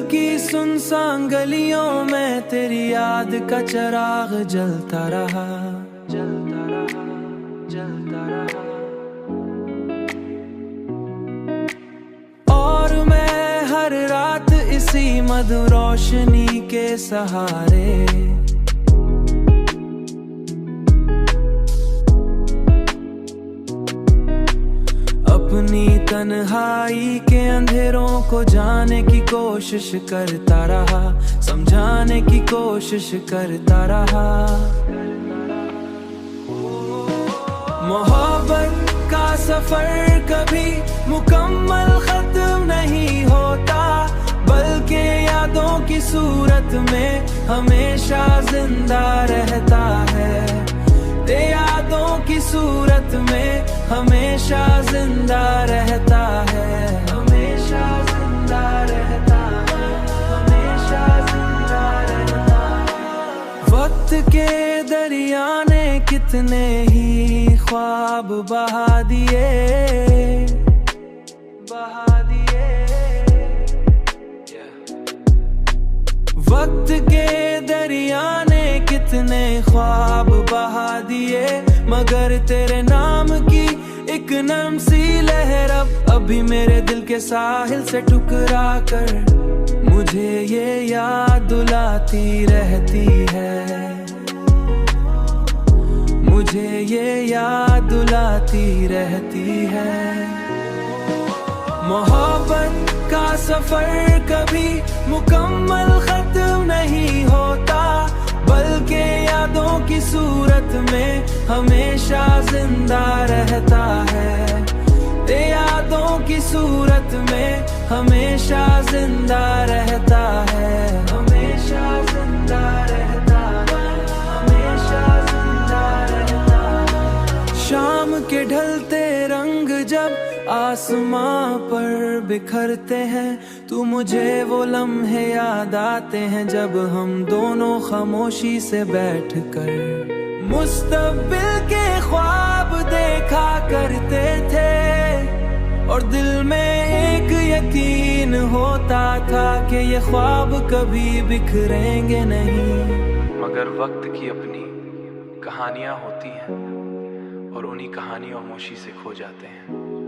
की सुनसान गलियों में तेरी याद का चिराग जलता रहा, जलता रहा, जलता रहा। और मैं हर रात इसी मधुर रोशनी के सहारे अपनी तन्हाई के अंधेरों को जाने की कोशिश करता रहा, समझाने की कोशिश करता रहा। मोहब्बत का सफर कभी मुकम्मल खत्म नहीं होता, बल्कि यादों की सूरत में हमेशा जिंदा रहता है। यादों की सूरत में हमेशा जिंदा रहता है, हमेशा जिंदा रहता है, हमेशा जिंदा रहता है। वक्त के दरिया ने कितने ही ख्वाब बहा दिए, बहा दिए। वक्त के दरिया ने कितने ख्वाब बहा दिए, मगर तेरे नाम की एक नम सी लहर अब अभी मेरे दिल के साहिल से टुकरा कर मुझे ये याद दिलाती रहती है, मुझे ये याद दिलाती रहती है। मोहब्बत का सफर कभी मुकम्मल खत्म नहीं होता, बल्कि यादों की सूरत में हमेशा जिंदा रहता है। यादों की सूरत में हमेशा जिंदा रहता है, हमेशा जिंदा रहता है, हमेशा जिंदा रहता है। शाम के ढलते रंग जब आसमां पर बिखरते हैं, तू मुझे वो लम्हे याद आते हैं जब हम दोनों खामोशी से बैठकर मुस्तकबिल के ख्वाब देखा करते थे, और दिल में एक यकीन होता था कि ये ख्वाब कभी बिखरेंगे नहीं। मगर वक्त की अपनी कहानियां होती हैं और उन्हीं कहानियों खामोशी से खो जाते हैं।